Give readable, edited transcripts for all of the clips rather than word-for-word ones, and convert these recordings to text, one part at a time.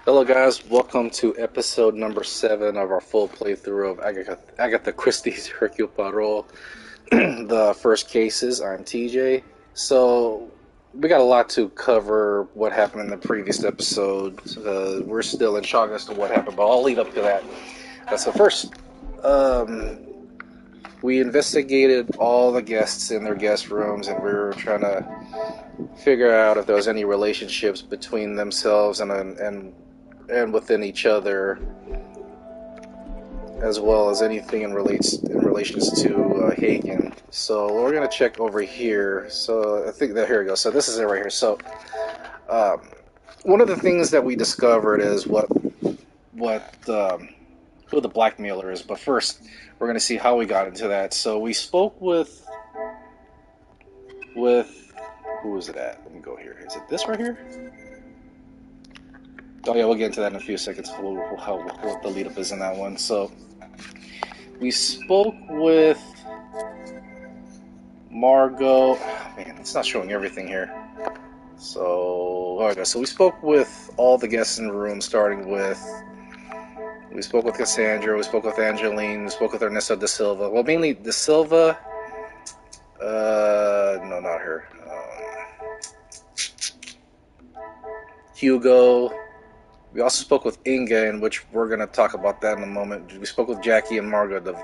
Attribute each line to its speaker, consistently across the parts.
Speaker 1: Hello guys, welcome to episode number 7 of our full playthrough of Agatha Christie's Hercule Poirot. The first cases. I'm TJ. So we got a lot to cover what happened in the previous episode. We're still in shock as to what happened, but I'll lead up to that. So first, we investigated all the guests in their guest rooms, and we were trying to figure out if there was any relationships between themselves and within each other, as well as anything in relations to Hagen. So we're gonna check over here. So I think that here we go. So this is it right here. So one of the things that we discovered is who the blackmailer is. But first, we're gonna see how we got into that. So we spoke with who is it at? Let me go here. Is it this right here? Oh yeah, we'll get into that in a few seconds. What the lead up is in that one. So we spoke with Margot. Oh, man, it's not showing everything here. So okay, so we spoke with all the guests in the room, starting with we spoke with Cassandra, we spoke with Angeline, we spoke with Ernesto da Silva. Well, mainly da Silva. No, not her. Hugo. We also spoke with Inga, in which we're going to talk about that in a moment. We spoke with Jackie and Margot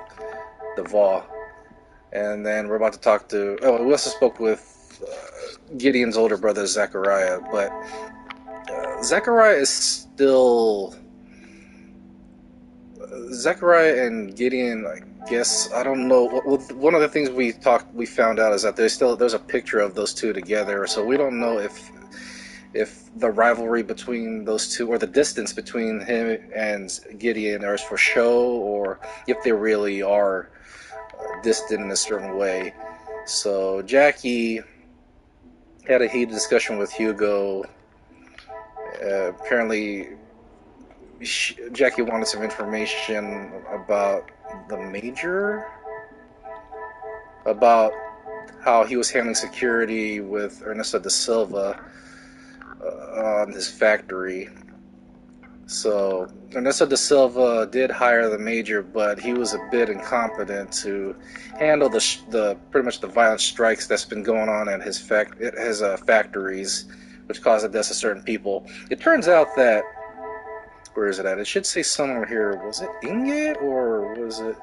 Speaker 1: Duvall. And then we're about to talk to... Oh, we also spoke with Gideon's older brother, Zachariah. But Zachariah is still... Zachariah and Gideon, I guess, I don't know. One of the things we found out is that there's a picture of those two together. So we don't know if the rivalry between those two, or the distance between him and Gideon, is for show, or if they really are distant in a certain way. So Jackie had a heated discussion with Hugo. Apparently, Jackie wanted some information about the Major, about how he was handling security with Ernesto da Silva on his factory. So Ernesto da Silva did hire the Major, but he was a bit incompetent to handle the pretty much the violent strikes that's been going on at his factories, which caused the deaths of certain people. It turns out that, where is it at? It should say somewhere here. Was it Inge, or was it?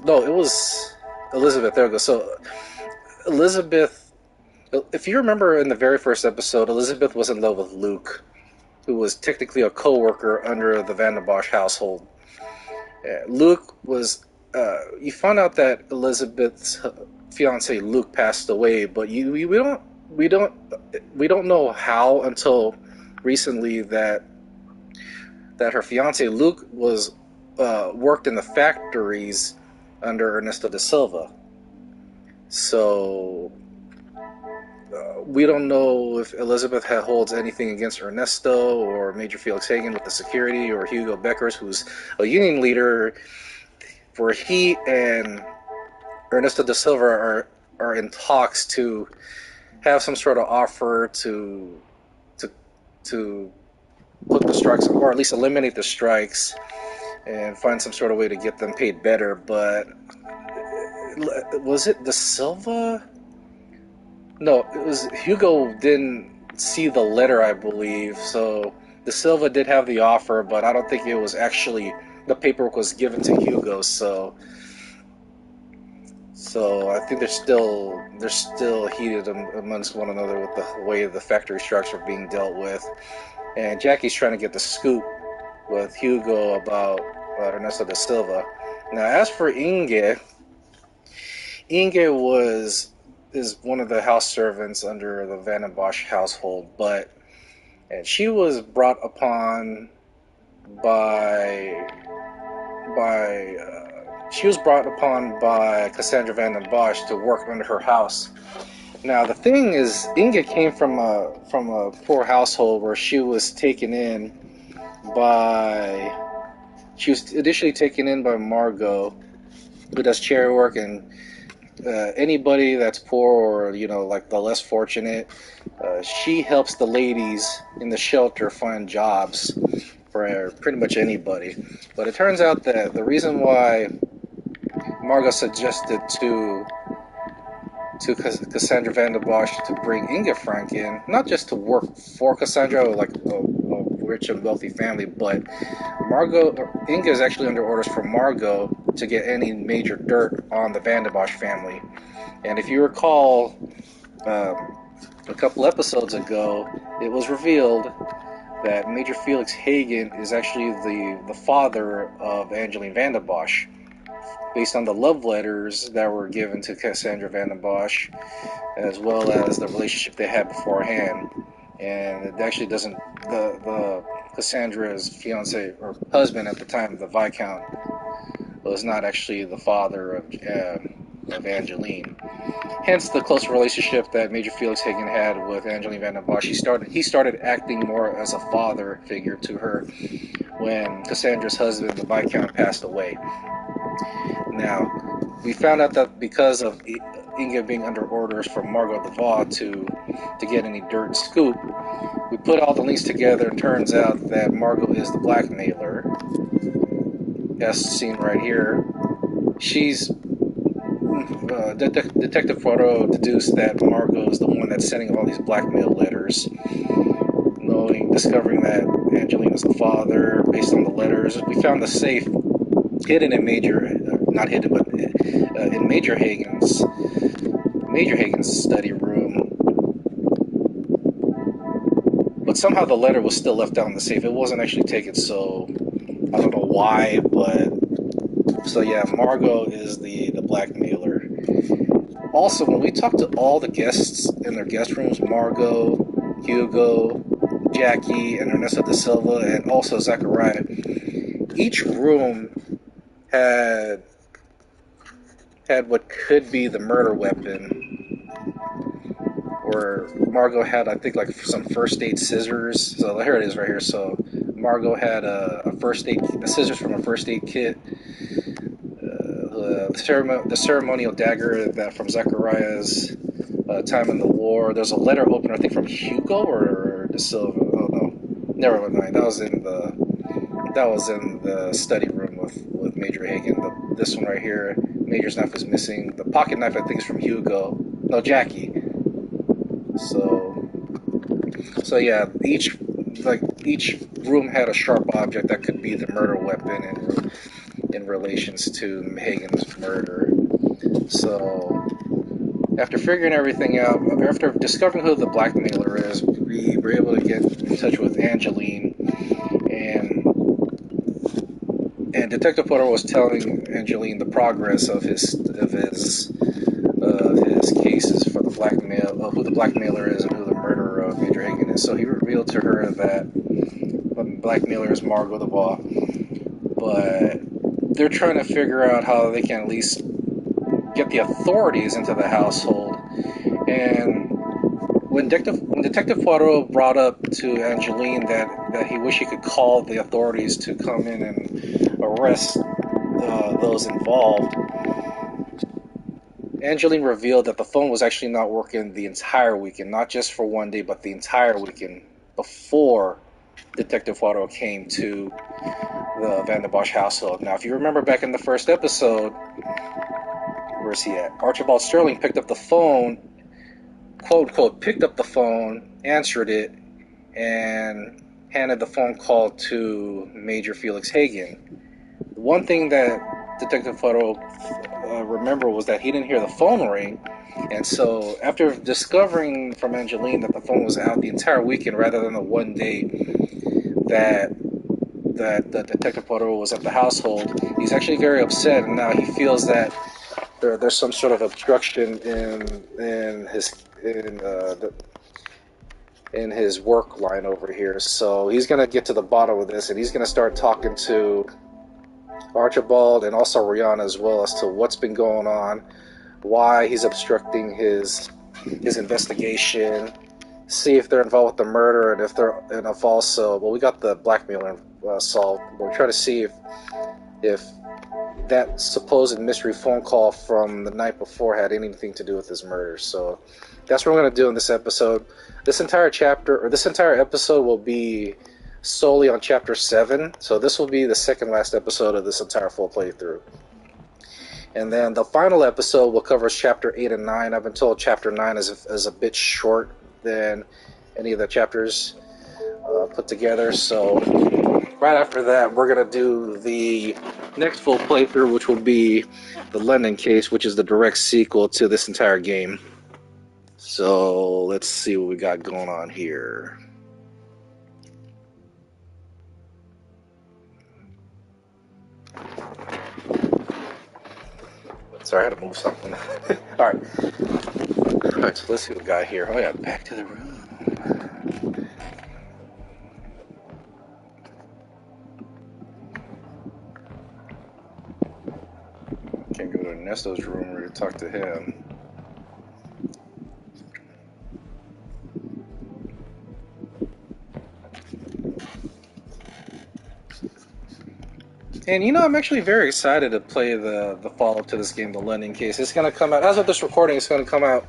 Speaker 1: No, it was Elizabeth. There we go. So Elizabeth. If you remember in the very first episode, Elizabeth was in love with Luke, who was technically a co-worker under the Van den Bosch household. Luke was... you found out that Elizabeth's fiance Luke passed away, but we don't know how until recently that her fiance Luke was worked in the factories under Ernesto da Silva. So we don't know if Elizabeth holds anything against Ernesto or Major Felix Hagen with the security, or Hugo Beckers, who's a union leader, where he and Ernesto da Silva are in talks to have some sort of offer to put the strikes, or at least eliminate the strikes, and find some sort of way to get them paid better. But was it da Silva? No, it was Hugo didn't see the letter, I believe. So da Silva did have the offer, but I don't think it was actually, the paperwork was given to Hugo. So I think they're still heated amongst one another with the way the factory strikes are being dealt with. And Jackie's trying to get the scoop with Hugo about Ernesto da Silva. Now, as for Inge is one of the house servants under the Van den Bosch household, and she was brought upon by Cassandra Van den Bosch to work under her house. Now the thing is, Inge came from a poor household where she was initially taken in by Margot, who does charity work, and anybody that's poor or like the less fortunate. She helps the ladies in the shelter find jobs for pretty much anybody. But it turns out that the reason why Margot suggested to Cassandra Van der Bosch to bring Inga Frank in, not just to work for Cassandra, like a rich and wealthy family, but Inga is actually under orders from Margot to get any major dirt on the Van der Bosch family. And if you recall, a couple episodes ago, it was revealed that Major Felix Hagen is actually the father of Angeline Van der Bosch, based on the love letters that were given to Cassandra Van der Bosch, as well as the relationship they had beforehand. And it actually doesn't, the Cassandra's fiance or husband at the time, the Viscount, was not actually the father of Angeline. Hence the close relationship that Major Felix Hagen had with Angeline Van der Bosch. He started acting more as a father figure to her when Cassandra's husband, the Viscount, passed away. Now, we found out that because of Inga being under orders from Margot Duval to get any dirt and scoop, we put all the links together, and turns out that Margot is the blackmailer. As seen right here. She's Detective Poirot deduced that Margot is the one that's sending all these blackmail letters, discovering that Angeline is the father based on the letters. We found the safe hidden in in Major Hagen's study room, but somehow the letter was still left out in the safe. It wasn't actually taken, so I don't know why, but so yeah, Margot is the blackmailer. Also, when we talked to all the guests in their guest rooms, Margot, Hugo, Jackie, and Ernesto da Silva, and also Zachariah, each room had what could be the murder weapon. Where Margot had, I think, like some first aid scissors. So here it is right here. So Margot had a scissors from a first aid kit. The ceremonial dagger that from Zachariah's time in the war. There's a letter opener, I think, from Hugo or De Silva. Oh no, never mind. That was in the study room with Major Hagen. This one right here, Major's knife is missing. The pocket knife, I think, is from Hugo. No, Jackie. So yeah, each room had a sharp object that could be the murder weapon in relations to Hagen's murder. So after figuring everything out, after discovering who the blackmailer is, we were able to get in touch with Angeline, and Detective Poirot was telling Angeline the progress of his cases for the blackmail, who the blackmailer is and who the murderer of Major Hagen is. So he revealed to her that the blackmailer is Margot Duval, but they're trying to figure out how they can at least get the authorities into the household. And when Detective Poirot brought up to Angeline that he wished he could call the authorities to come in and arrest those involved, Angeline revealed that the phone was actually not working the entire weekend, not just for one day, but the entire weekend before Detective Poirot came to the Van der Bosch household. Now, if you remember back in the first episode, where's he at? Archibald Sterling picked up the phone, quote unquote, picked up the phone, answered it, and handed the phone call to Major Felix Hagen. The one thing that Detective Poirot remember was that he didn't hear the phone ring, and so after discovering from Angeline that the phone was out the entire weekend rather than the one day that the Detective Poirot was at the household, he's actually very upset, and now he feels that there's some sort of obstruction in his work line over here. So he's going to get to the bottom of this, and he's going to start talking to Archibald and also Rihanna as well as to what's been going on, why he's obstructing his investigation, see if they're involved with the murder, and if also, well, we got the blackmailer solved. We're trying to see if that supposed mystery phone call from the night before had anything to do with his murder. So that's what we're going to do in this episode. This entire chapter, or this entire episode, will be solely on Chapter 7. So this will be the second last episode of this entire full playthrough. And then the final episode will cover Chapter 8 and 9. I've been told Chapter 9 is a bit short than any of the chapters put together. So right after that, we're going to do the next full playthrough, which will be the London case, which is the direct sequel to this entire game. So let's see what we got going on here. Sorry, I had to move something. Alright, so let's see what we got here. Oh yeah, back to the room. Can't go to Ernesto's room or talk to him. And you know, I'm actually very excited to play the follow-up to this game, the London case. It's going to come out, as of this recording, it's going to come out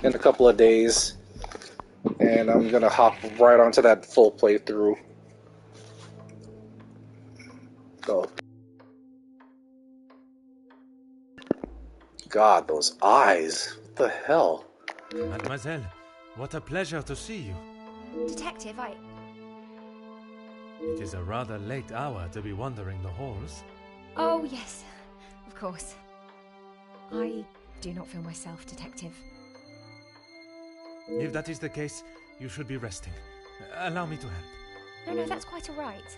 Speaker 1: in a couple of days. And I'm going to hop right onto that full playthrough. Oh. God, those eyes. What the hell?
Speaker 2: Mademoiselle, what a pleasure to see you.
Speaker 3: Detective,
Speaker 2: It is a rather late hour to be wandering the halls.
Speaker 3: Oh, yes, of course. I do not feel myself, Detective.
Speaker 2: If that is the case, you should be resting. Allow me to help.
Speaker 3: No, that's quite all right.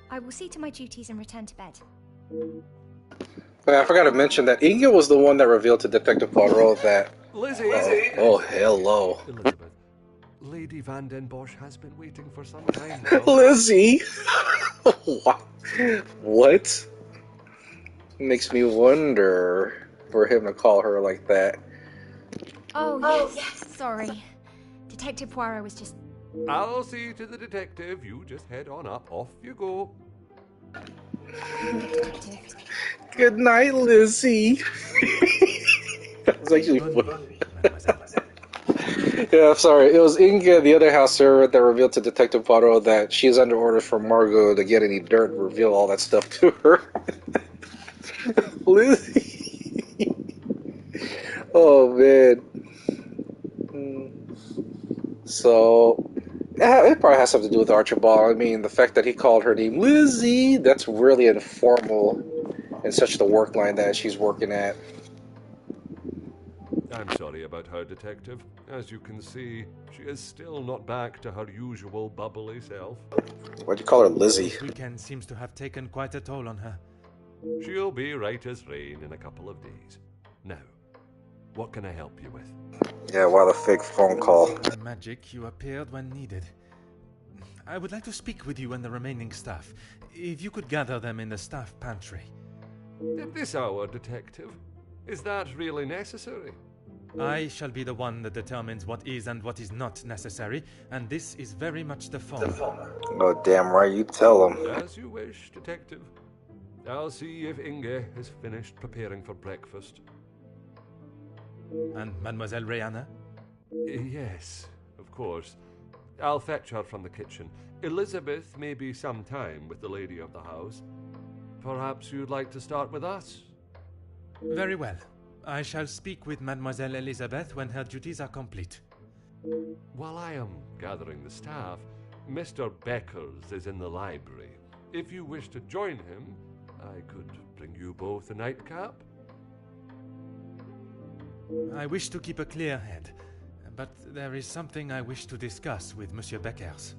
Speaker 3: I will see to my duties and return to bed.
Speaker 1: I forgot to mention that Inge was the one that revealed to Detective Poirot that...
Speaker 4: Lizzie!
Speaker 1: Oh, hello.
Speaker 4: Elizabeth, Lady Van Den Bosch has been waiting for some time now.
Speaker 1: Lizzie! What? Makes me wonder for him to call her like that.
Speaker 3: Oh, yes. Sorry. Detective Poirot was just...
Speaker 4: I'll see to the detective. You just head on up. Off you go.
Speaker 3: Detective.
Speaker 1: Good night, Lizzie. It's actually funny. Yeah, I'm sorry. It was Inga, the other house servant, that revealed to Detective Poirot that she's under orders from Margot to get any dirt and reveal all that stuff to her. Lizzie. Oh, man. So, it probably has something to do with Archibald. I mean, the fact that he called her name Lizzie, that's really informal in such the work line that she's working at.
Speaker 4: I'm sorry about her, Detective. As you can see, she is still not back to her usual bubbly self.
Speaker 1: Why'd you call her Lizzie?
Speaker 2: This weekend seems to have taken quite a toll on her.
Speaker 4: She'll be right as rain in a couple of days. Now, what can I help you with?
Speaker 1: Yeah, why the fake phone call?
Speaker 2: Magic, you appeared when needed. I would like to speak with you and the remaining staff. If you could gather them in the staff pantry.
Speaker 4: At this hour, Detective? Is that really necessary?
Speaker 2: I shall be the one that determines what is and what is not necessary, and this is very much the former.
Speaker 1: Oh, damn right, you tell him.
Speaker 4: As you wish, Detective. I'll see if Inge is finished preparing for breakfast.
Speaker 2: And Mademoiselle Rihanna?
Speaker 4: Yes, of course. I'll fetch her from the kitchen. Elizabeth may be some time with the lady of the house. Perhaps you'd like to start with us?
Speaker 2: Very well. I shall speak with Mademoiselle Elizabeth when her duties are complete.
Speaker 4: While I am gathering the staff, Mr. Beckers is in the library. If you wish to join him, I could bring you both a nightcap.
Speaker 2: I wish to keep a clear head, but there is something I wish to discuss with Monsieur Beckers.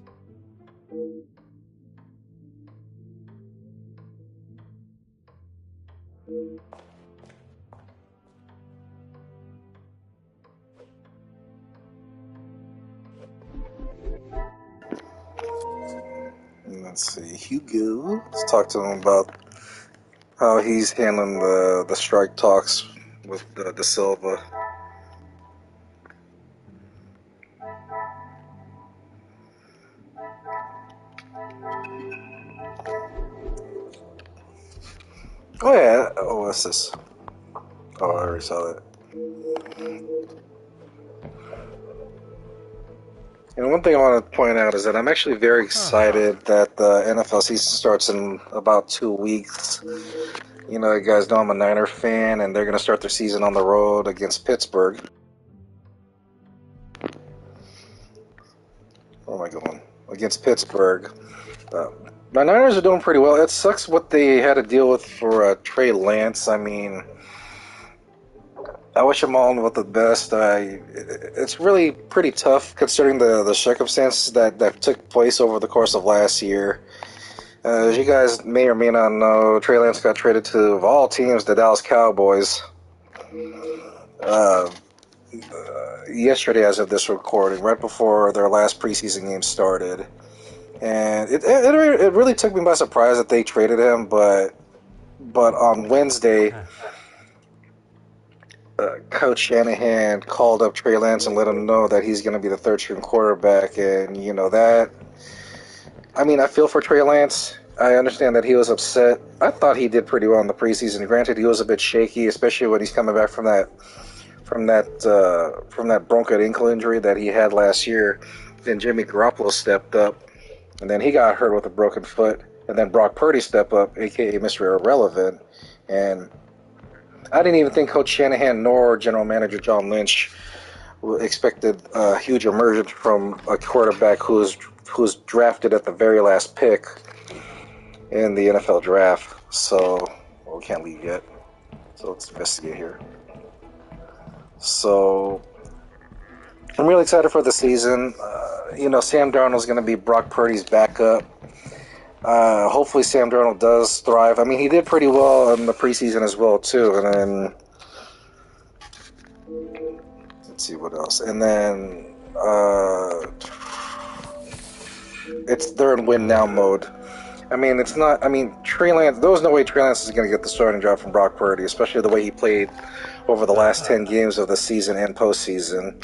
Speaker 1: Let's see, Hugo. Let's talk to him about how he's handling the strike talks with De Silva. Oh yeah. Oh, what's this? Oh, I already saw that. And one thing I want to point out is that I'm actually very excited that the NFL season starts in about 2 weeks. You know, you guys know I'm a Niner fan, and they're going to start their season on the road against Pittsburgh. Where am I going? Against Pittsburgh. My Niners are doing pretty well. It sucks what they had to deal with for Trey Lance. I mean, I wish them all the best. It's really pretty tough considering the circumstances that took place over the course of last year. As you guys may or may not know, Trey Lance got traded to, of all teams, the Dallas Cowboys. Yesterday, as of this recording, right before their last preseason game started. And it really took me by surprise that they traded him, but on Wednesday, Coach Shanahan called up Trey Lance and let him know that he's going to be the third-string quarterback, and you know that. I mean, I feel for Trey Lance. I understand that he was upset. I thought he did pretty well in the preseason. Granted, he was a bit shaky, especially when he's coming back from that bronchial ankle injury that he had last year. Then Jimmy Garoppolo stepped up, and then he got hurt with a broken foot. And then Brock Purdy stepped up, a.k.a. Mr. Irrelevant. And I didn't even think Coach Shanahan nor General Manager John Lynch expected a huge emergence from a quarterback who's drafted at the very last pick in the NFL draft. So, well, we can't leave yet. So let's investigate here. So, I'm really excited for the season. Sam Darnold's going to be Brock Purdy's backup. Hopefully Sam Darnold does thrive. I mean, he did pretty well in the preseason as well, too. And then, let's see what else. And then, they're in win now mode. I mean, Trey Lance, there was no way Trey Lance is going to get the starting job from Brock Purdy, especially the way he played over the last 10 games of the season and postseason.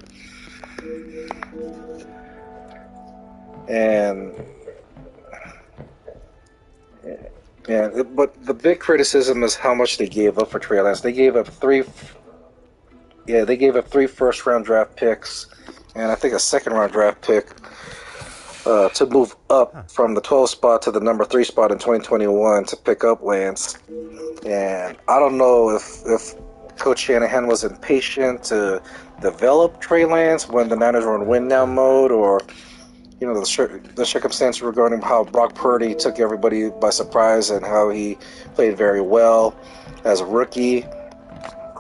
Speaker 1: But the big criticism is how much they gave up for Trey Lance. They gave up three first-round draft picks and I think a second-round draft pick to move up from the 12th spot to the number 3 spot in 2021 to pick up Lance. And I don't know if Coach Shanahan was impatient to develop Trey Lance when the Niners were in win-now mode, or the circumstance regarding how Brock Purdy took everybody by surprise and how he played very well as a rookie.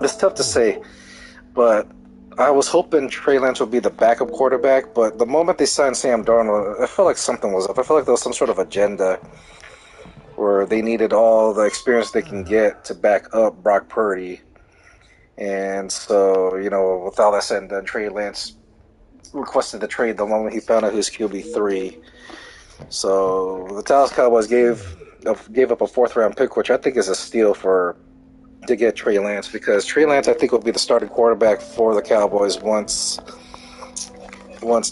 Speaker 1: It's tough to say, but I was hoping Trey Lance would be the backup quarterback, but the moment they signed Sam Darnold, I felt like something was up. I felt like there was some sort of agenda where they needed all the experience they can get to back up Brock Purdy. And so, with all that said and done, Trey Lance requested the trade the moment he found out who's QB3. So the Dallas Cowboys gave up a 4th-round pick, which I think is a steal to get Trey Lance, because Trey Lance, I think, will be the starting quarterback for the Cowboys once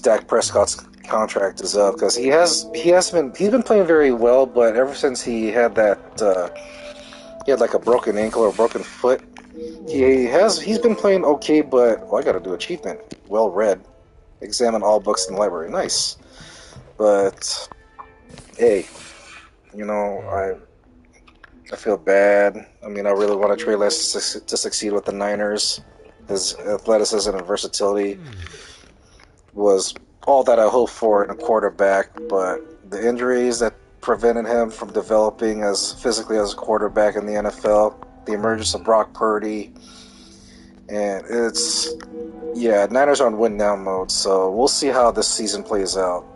Speaker 1: Dak Prescott's contract is up, because he's been playing very well, but ever since he had like a broken ankle or broken foot, he's been playing okay. But I got to do achievement. Well read. Examine all books in the library. Nice. But hey, I feel bad. I mean, I really want Trey Lance to succeed with the Niners. His athleticism and versatility was all that I hoped for in a quarterback, but the injuries that prevented him from developing as physically as a quarterback in the NFL, the emergence of Brock Purdy, and Niners are on win-now mode, so we'll see how this season plays out.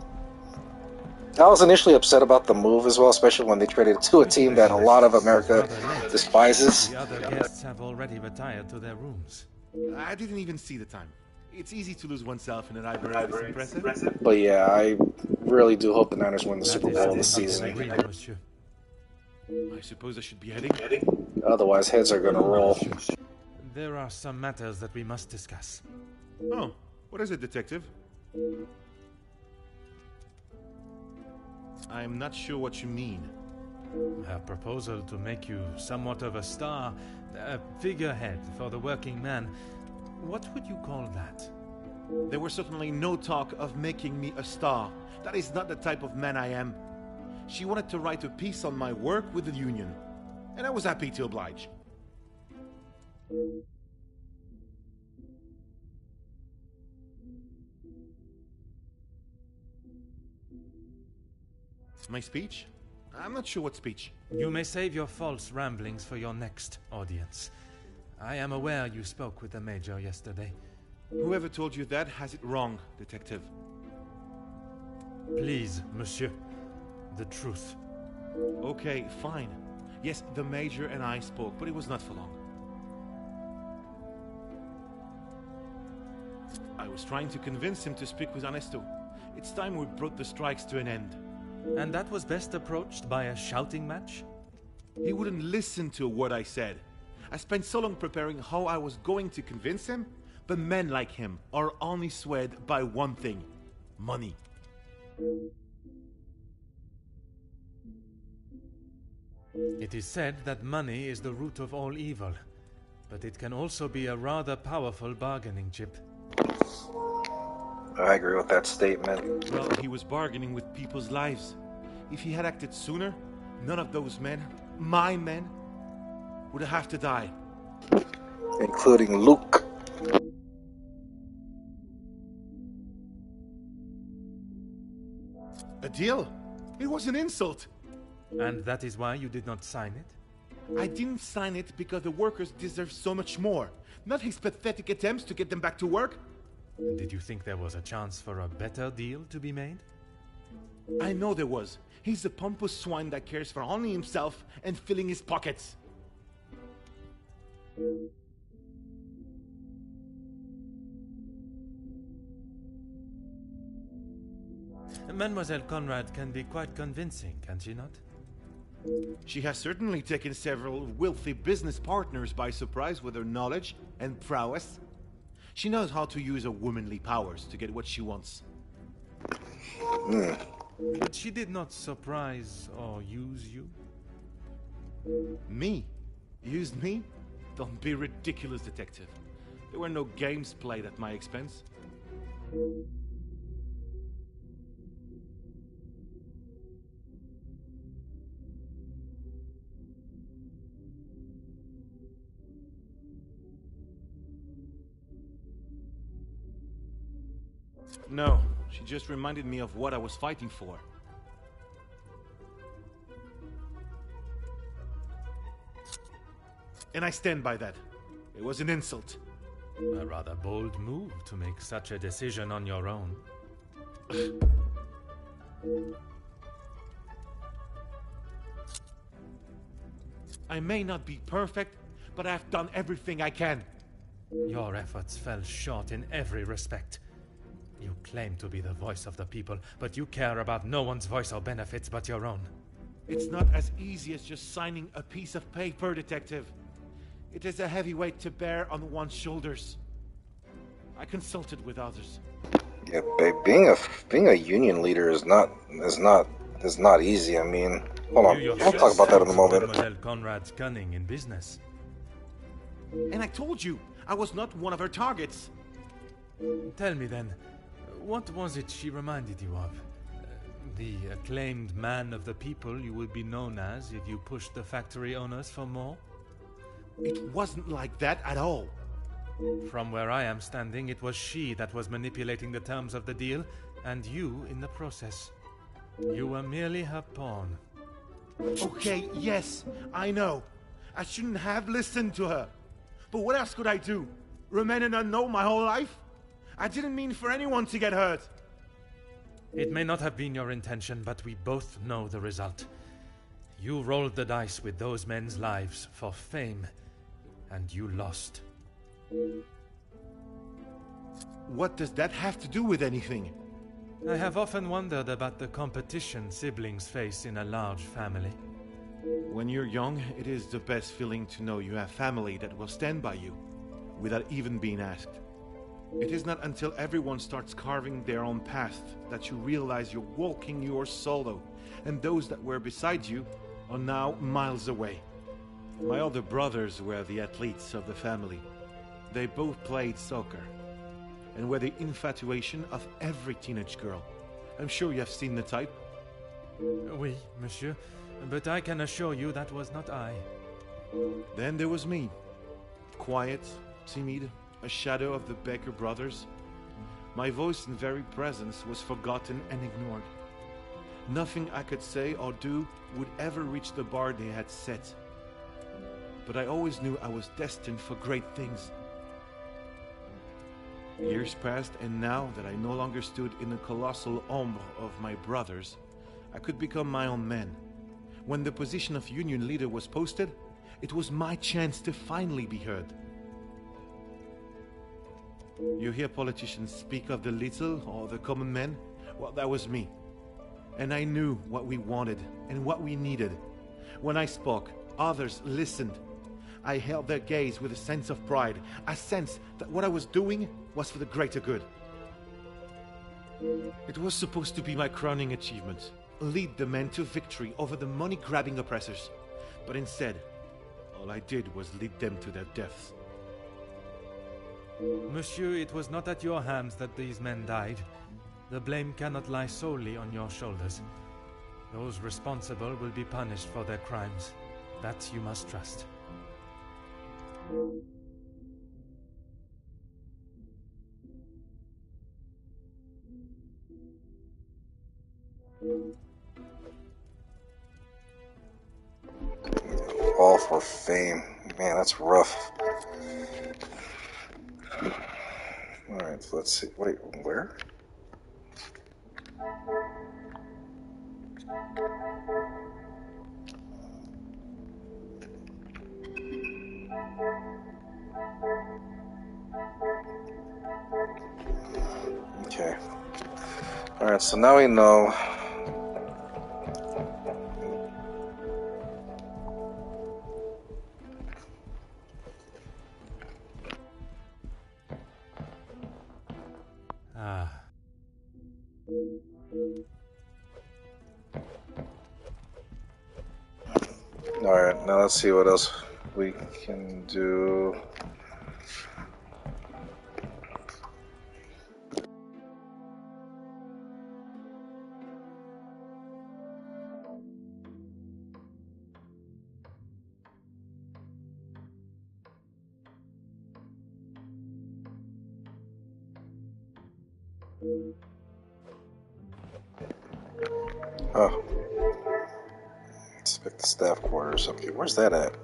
Speaker 1: I was initially upset about the move as well, especially when they traded to a team that a lot of America despises.
Speaker 2: The other guests have already retired to their rooms.
Speaker 5: I didn't even see the time. It's easy to lose oneself in a library this impressive.
Speaker 1: But yeah, I really do hope the Niners win the Super Bowl this season.
Speaker 5: I suppose I should be heading.
Speaker 1: Otherwise, heads are going to roll.
Speaker 2: There are some matters that we must discuss.
Speaker 5: Oh, what is it, Detective? I'm not sure what you mean.
Speaker 2: Her proposal to make you somewhat of a star, a figurehead for the working man. What would you call that?
Speaker 5: There was certainly no talk of making me a star. That is not the type of man I am. She wanted to write a piece on my work with the union, and I was happy to oblige. My speech? I'm not sure what speech.
Speaker 2: You may save your false ramblings for your next audience. I am aware you spoke with the Major yesterday.
Speaker 5: Whoever told you that has it wrong, Detective.
Speaker 2: Please, monsieur. The truth.
Speaker 5: Okay, fine. Yes, the Major and I spoke, but it was not for long. I was trying to convince him to speak with Ernesto. It's time we brought the strikes to an end.
Speaker 2: And that was best approached by a shouting match?
Speaker 5: He wouldn't listen to a word I said. I spent so long preparing how I was going to convince him, but men like him are only swayed by one thing: money.
Speaker 2: It is said that money is the root of all evil, but it can also be a rather powerful bargaining chip.
Speaker 1: I agree with that statement.
Speaker 5: Well, he was bargaining with people's lives. If he had acted sooner, none of those men, my men, would have to die.
Speaker 1: Including Luke.
Speaker 5: A deal? It was an insult.
Speaker 2: And that is why you did not sign it?
Speaker 5: I didn't sign it because the workers deserve so much more, not his pathetic attempts to get them back to work.
Speaker 2: Did you think there was a chance for a better deal to be made?
Speaker 5: I know there was. He's a pompous swine that cares for only himself and filling his pockets.
Speaker 2: Mademoiselle Conrad can be quite convincing, can she not?
Speaker 5: She has certainly taken several wealthy business partners by surprise with her knowledge and prowess. She knows how to use her womanly powers to get what she wants.
Speaker 2: But she did not surprise or use you?
Speaker 5: Me? Used me? Don't be ridiculous, Detective. There were no games played at my expense. No, she just reminded me of what I was fighting for. And I stand by that. It was an insult.
Speaker 2: A rather bold move to make such a decision on your own.
Speaker 5: I may not be perfect, but I've done everything I can.
Speaker 2: Your efforts fell short in every respect. You claim to be the voice of the people, but you care about no one's voice or benefits but your own.
Speaker 5: It's not as easy as just signing a piece of paper, Detective. It is a heavy weight to bear on one's shoulders. I consulted with others.
Speaker 1: Yeah, babe, being a union leader is not easy. I mean, hold on,
Speaker 2: You
Speaker 1: we'll talk about that in a moment.
Speaker 2: Mademoiselle Conrad's cunning in business.
Speaker 5: And I told you, I was not one of her targets.
Speaker 2: Tell me then, what was it she reminded you of? The acclaimed man of the people you would be known as if you pushed the factory owners for more?
Speaker 5: It wasn't like that at all.
Speaker 2: From where I am standing, it was she that was manipulating the terms of the deal, and you in the process. You were merely her pawn.
Speaker 5: Okay, yes, I know. I shouldn't have listened to her. But what else could I do? Remain an unknown my whole life? I didn't mean for anyone to get hurt.
Speaker 2: It may not have been your intention, but we both know the result. You rolled the dice with those men's lives for fame, and you lost.
Speaker 5: What does that have to do with anything?
Speaker 2: I have often wondered about the competition siblings face in a large family.
Speaker 5: When you're young, it is the best feeling to know you have family that will stand by you, without even being asked. It is not until everyone starts carving their own path that you realize you're walking yours solo, and those that were beside you are now miles away. My other brothers were the athletes of the family. They both played soccer, and were the infatuation of every teenage girl. I'm sure you have seen the type.
Speaker 2: Oui, monsieur, but I can assure you that was not I.
Speaker 5: Then there was me. Quiet, timid, a shadow of the Baker brothers. My voice and very presence was forgotten and ignored. Nothing I could say or do would ever reach the bar they had set. But I always knew I was destined for great things. Years passed, and now that I no longer stood in the colossal ombre of my brothers, I could become my own man. When the position of union leader was posted, it was my chance to finally be heard. You hear politicians speak of the little or the common man? Well, that was me. And I knew what we wanted and what we needed. When I spoke, others listened. I held their gaze with a sense of pride, a sense that what I was doing was for the greater good. It was supposed to be my crowning achievement, lead the men to victory over the money-grabbing oppressors. But instead, all I did was lead them to their deaths.
Speaker 2: Monsieur, it was not at your hands that these men died. The blame cannot lie solely on your shoulders. Those responsible will be punished for their crimes. That you must trust.
Speaker 1: All for fame. Man, that's rough. Alright, so let's see. Wait, where? Okay. Alright, so now we know. Alright, now let's see what else we can do. Oh. Inspect the staff quarters. Okay, where's that at?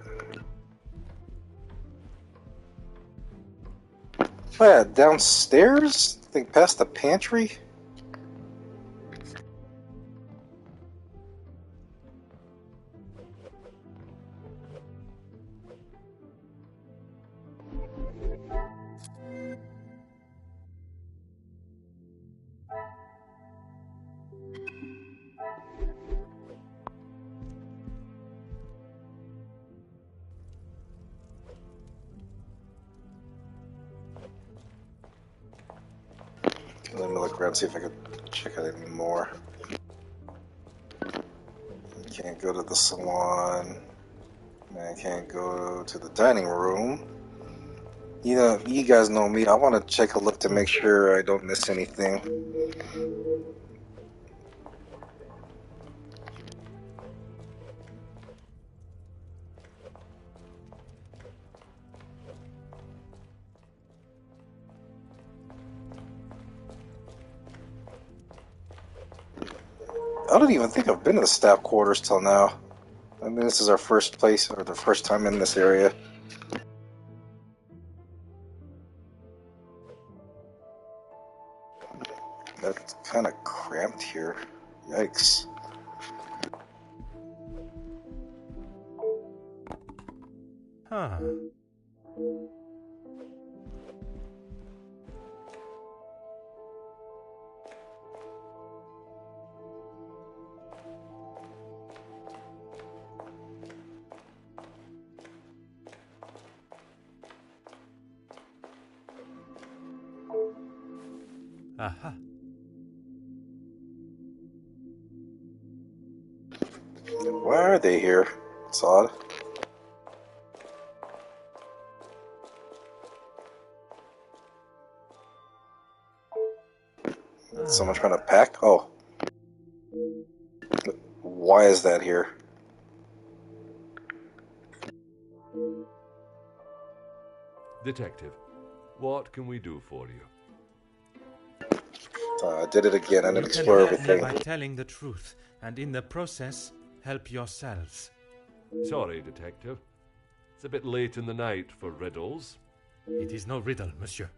Speaker 1: Oh yeah, downstairs? I think past the pantry? Let me look around, see if I can check out any more. Can't go to the salon. I can't go to the dining room. You know, you guys know me. I want to check a look to make sure I don't miss anything. I don't even think I've been to the staff quarters till now. I mean, this is our first place, or the first time in this area. That's kind of cramped here. Yikes.
Speaker 2: Huh. Aha.
Speaker 1: Why are they here? It's odd. Someone trying to pack? Oh. Why is that here?
Speaker 4: Detective, what can we do for you?
Speaker 1: I did it again. I didn't
Speaker 2: You can
Speaker 1: explore
Speaker 2: help me
Speaker 1: everything.
Speaker 2: by telling the truth, and in the process, help yourselves.
Speaker 4: Sorry, Detective. It's a bit late in the night for riddles.
Speaker 2: It is no riddle, monsieur.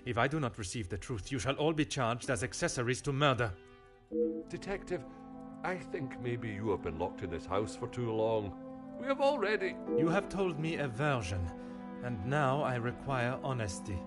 Speaker 2: If I do not receive the truth, you shall all be charged as accessories to murder.
Speaker 4: Detective, I think maybe you have been locked in this house for too long. We have already...
Speaker 2: You have told me a version, and now I require honesty.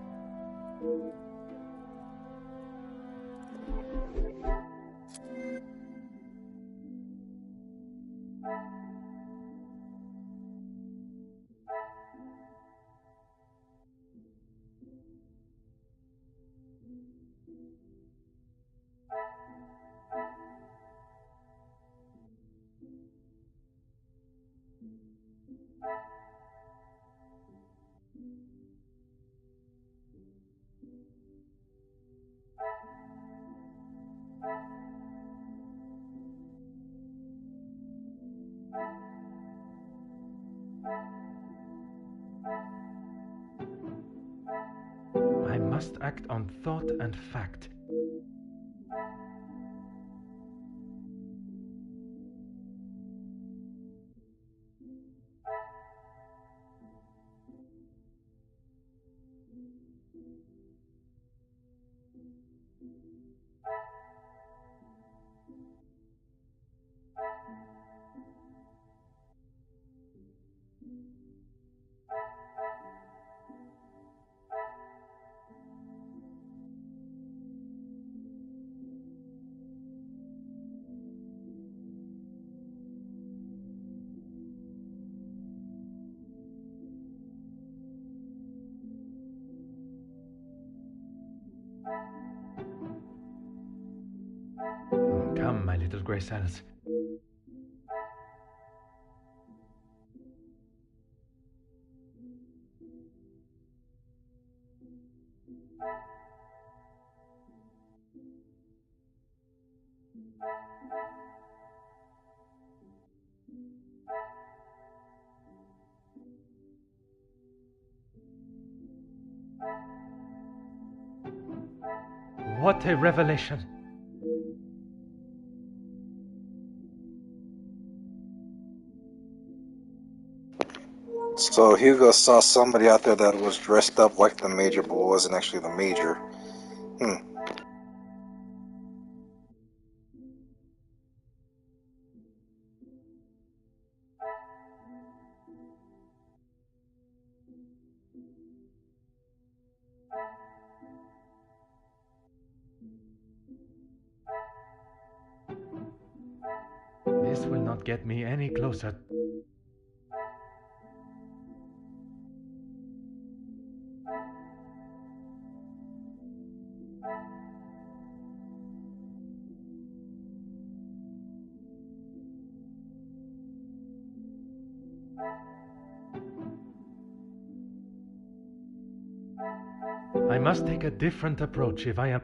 Speaker 2: I must act on thought and fact. Come, my little grey cells. What a revelation!
Speaker 1: So Hugo saw somebody out there that was dressed up like the Major, but wasn't actually the Major.
Speaker 2: This will not get me any closer. I must take a different approach if I am...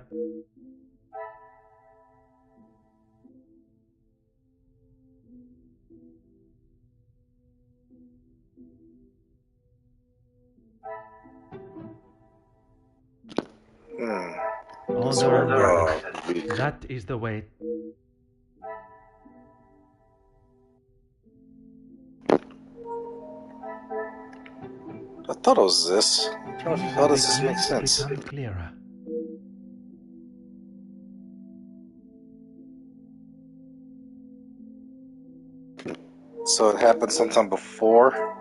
Speaker 2: Order and order. That is the way.
Speaker 1: I thought it was this. How does this make sense?
Speaker 2: Become clearer.
Speaker 1: So it happened sometime before?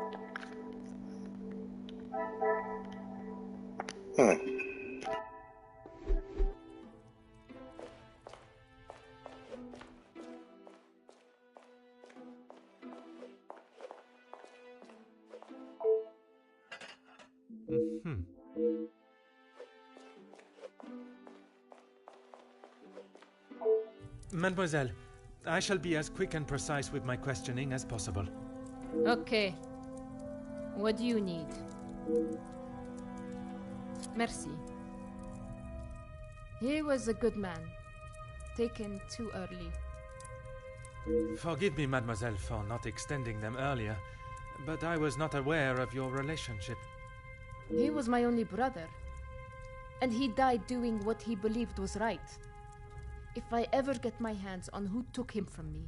Speaker 2: Mademoiselle, I shall be as quick and precise with my questioning as possible.
Speaker 6: Okay. What do you need? Merci. He was a good man. Taken too early.
Speaker 2: Forgive me, mademoiselle, for not extending them earlier, but I was not aware of your relationship.
Speaker 6: He was my only brother. And he died doing what he believed was right. If I ever get my hands on who took him from me.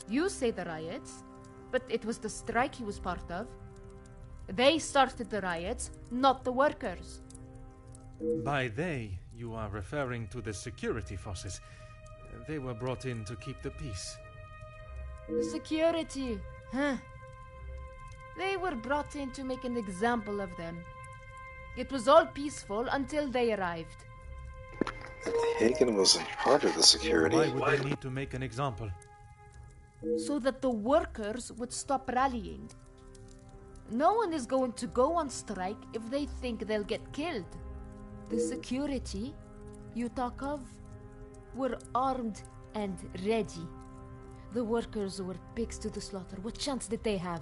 Speaker 6: You say the riots, but it was the strike he was part of. They started the riots, not the workers.
Speaker 2: By they, you are referring to the security forces. They were brought in to keep the peace.
Speaker 6: The security, huh? They were brought in to make an example of them. It was all peaceful until they arrived.
Speaker 1: Hagen wasn't part of the security.
Speaker 2: Why would they need to make an example?
Speaker 6: So that the workers would stop rallying. No one is going to go on strike if they think they'll get killed. The security you talk of were armed and ready. The workers were pigs to the slaughter. What chance did they have?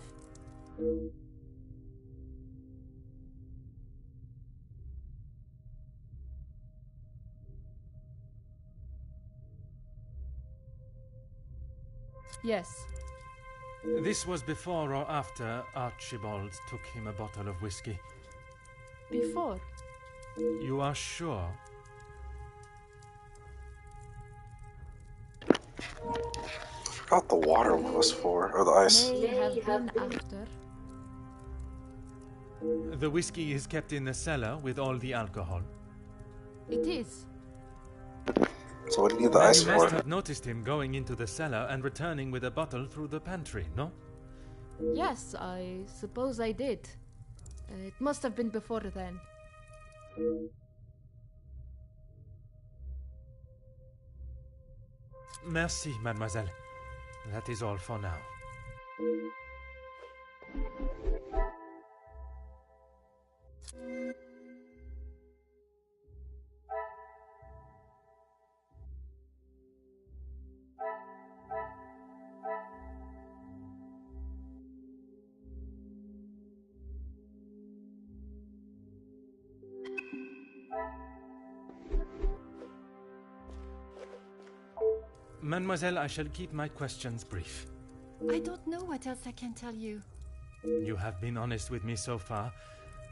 Speaker 6: Yes.
Speaker 2: This was before or after Archibald took him a bottle of whiskey.
Speaker 6: Before.
Speaker 2: You are sure?
Speaker 1: I forgot the water was for, or the ice.
Speaker 6: May have been after.
Speaker 2: The whiskey is kept in the cellar with all the alcohol.
Speaker 6: It is.
Speaker 1: So what do you need the
Speaker 2: Then
Speaker 1: ice
Speaker 2: you must
Speaker 1: for?
Speaker 2: have noticed him going into the cellar and returning with a bottle through the pantry, no?
Speaker 6: Yes, I suppose I did. It must have been before then.
Speaker 2: Merci, mademoiselle. That is all for now. Mademoiselle, I shall keep my questions brief.
Speaker 7: I don't know what else I can tell you.
Speaker 2: You have been honest with me so far.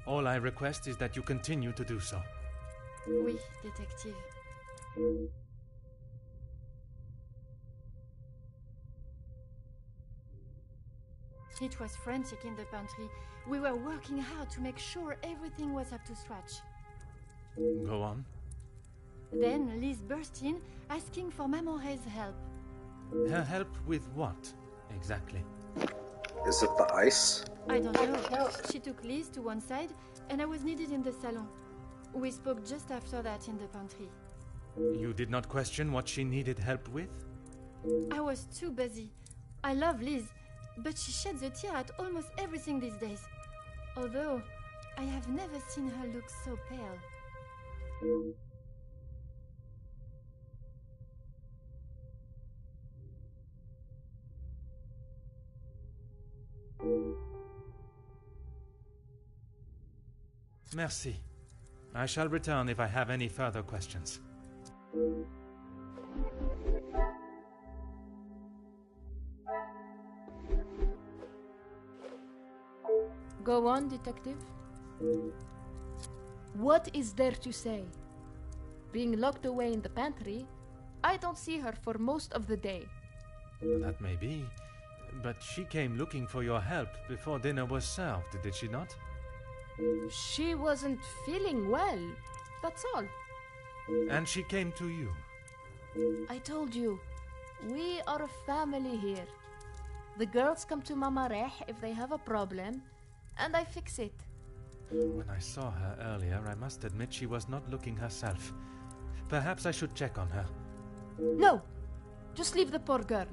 Speaker 2: All I request is that you continue to do so.
Speaker 7: Oui, detective. It was frantic in the pantry. We were working hard to make sure everything was up to scratch.
Speaker 2: Go on.
Speaker 7: Then Liz burst in, asking for Mamore's help.
Speaker 2: Her help with what, exactly?
Speaker 1: Is it the ice?
Speaker 7: I don't know. She took Liz to one side, and I was needed in the salon. We spoke just after that in the pantry.
Speaker 2: You did not question what she needed help with?
Speaker 7: I was too busy. I love Liz, but she sheds a tear at almost everything these days. Although, I have never seen her look so pale.
Speaker 2: Merci. I shall return if I have any further questions.
Speaker 6: Go on, detective. What is there to say? Being locked away in the pantry, I don't see her for most of the day.
Speaker 2: That may be, but she came looking for your help before dinner was served, did she not?
Speaker 6: She wasn't feeling well, that's all.
Speaker 2: And she came to you.
Speaker 6: I told you, we are a family here. The girls come to Mama Reh if they have a problem, and I fix it.
Speaker 2: When I saw her earlier, I must admit she was not looking herself. Perhaps I should check on her.
Speaker 6: No, just leave the poor girl.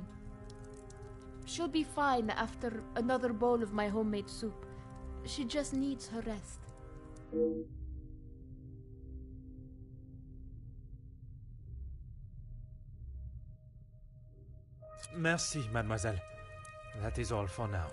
Speaker 6: She'll be fine after another bowl of my homemade soup. She just needs her rest.
Speaker 2: Merci, mademoiselle. That is all for now.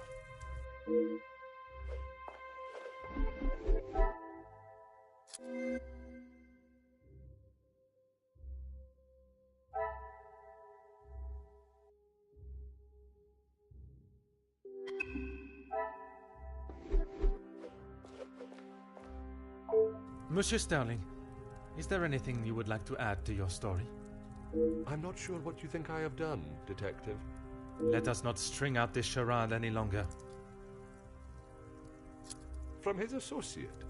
Speaker 2: Monsieur Sterling, is there anything you would like to add to your story?
Speaker 4: I'm not sure what you think I have done, Detective.
Speaker 2: Let us not string out this charade any longer.
Speaker 4: From his associate.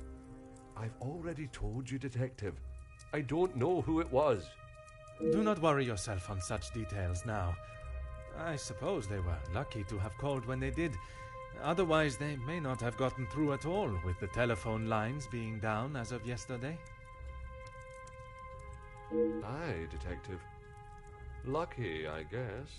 Speaker 4: I've already told you, Detective. I don't know who it was.
Speaker 2: Do not worry yourself on such details now. I suppose they were lucky to have called when they did. Otherwise, they may not have gotten through at all, with the telephone lines being down as of yesterday.
Speaker 4: Aye, Detective. Lucky, I guess.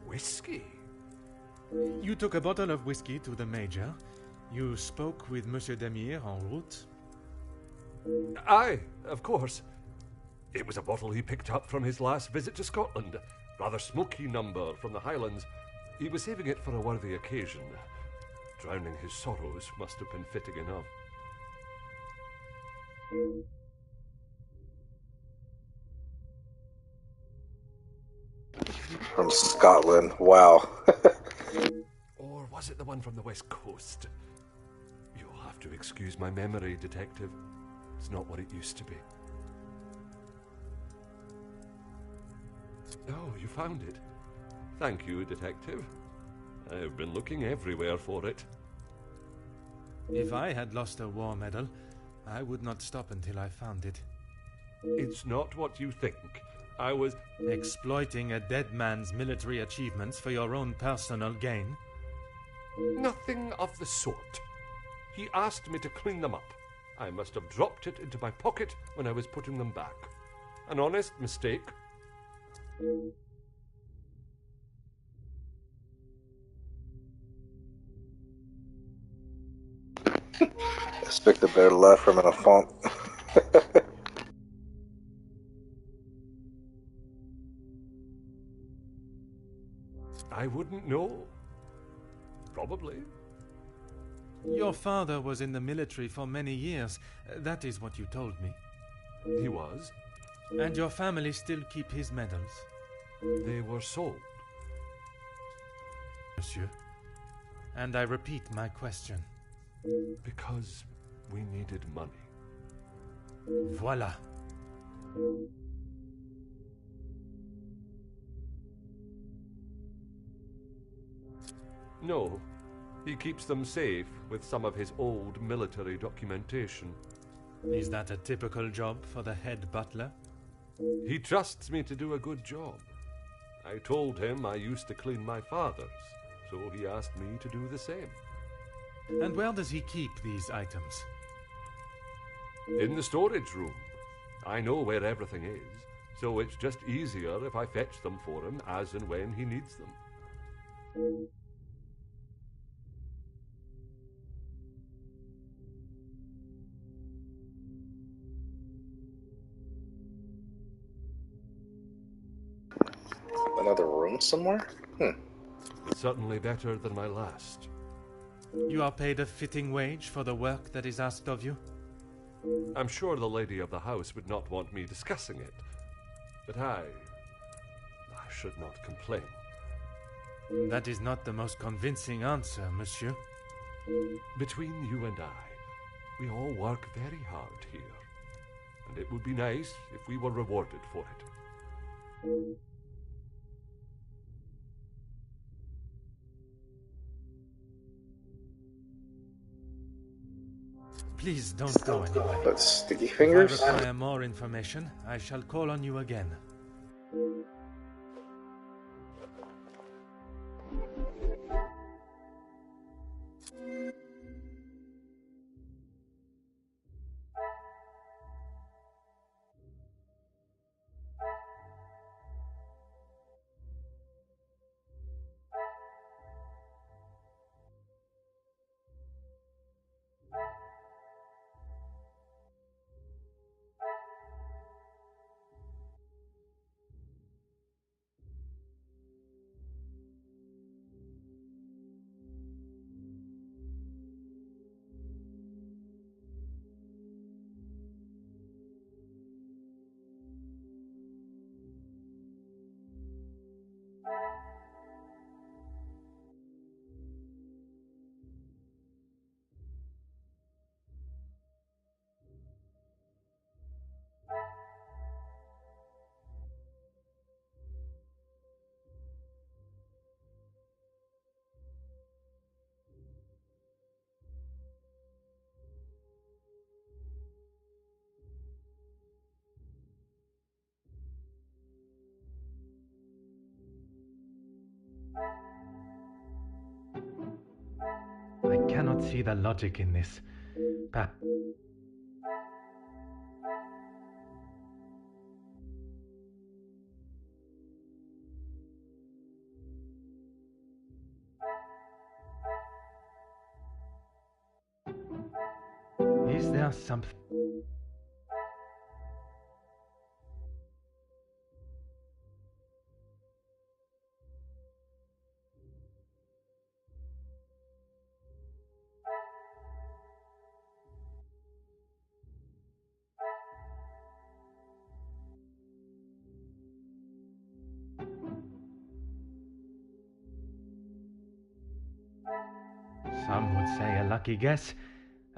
Speaker 4: Whiskey?
Speaker 2: You took a bottle of whiskey to the Major. You spoke with Monsieur Demire en route.
Speaker 4: Aye, of course. It was a bottle he picked up from his last visit to Scotland. Rather smoky number from the Highlands. He was saving it for a worthy occasion. Drowning his sorrows must have been fitting enough.
Speaker 1: From Scotland, wow.
Speaker 4: Or was it the one from the West Coast? You'll have to excuse my memory, Detective. It's not what it used to be. Oh, you found it. Thank you, Detective. I've been looking everywhere for it.
Speaker 2: If I had lost a war medal, I would not stop until I found it.
Speaker 4: It's not what you think. I was
Speaker 2: exploiting a dead man's military achievements for your own personal gain?
Speaker 4: Nothing of the sort. He asked me to clean them up. I must have dropped it into my pocket when I was putting them back. An honest mistake.
Speaker 1: Expect a better laugh from an enfant.
Speaker 4: I wouldn't know. Probably.
Speaker 2: Your father was in the military for many years. That is what you told me.
Speaker 4: He was.
Speaker 2: And your family still keep his medals?
Speaker 4: They were sold.
Speaker 2: Monsieur. And I repeat my question.
Speaker 4: Because we needed money.
Speaker 2: Voila.
Speaker 4: No. He keeps them safe with some of his old military documentation.
Speaker 2: Is that a typical job for the head butler?
Speaker 4: He trusts me to do a good job. I told him I used to clean my father's, so he asked me to do the same.
Speaker 2: And where does he keep these items?
Speaker 4: In the storage room. I know where everything is, so it's just easier if I fetch them for him as and when he needs them.
Speaker 1: Another room somewhere?
Speaker 4: It's certainly better than my last.
Speaker 2: You are paid a fitting wage for the work that is asked of you?
Speaker 4: I'm sure the lady of the house would not want me discussing it, but I should not complain.
Speaker 2: That is not the most convincing answer, monsieur.
Speaker 4: Between you and I, we all work very hard here, and it would be nice if we were rewarded for it.
Speaker 2: Please don't go anywhere.
Speaker 1: But sticky
Speaker 2: If I
Speaker 1: fingers?
Speaker 2: require more information, I shall call on you again. I cannot see the logic in this. Is there something? Some would say a lucky guess.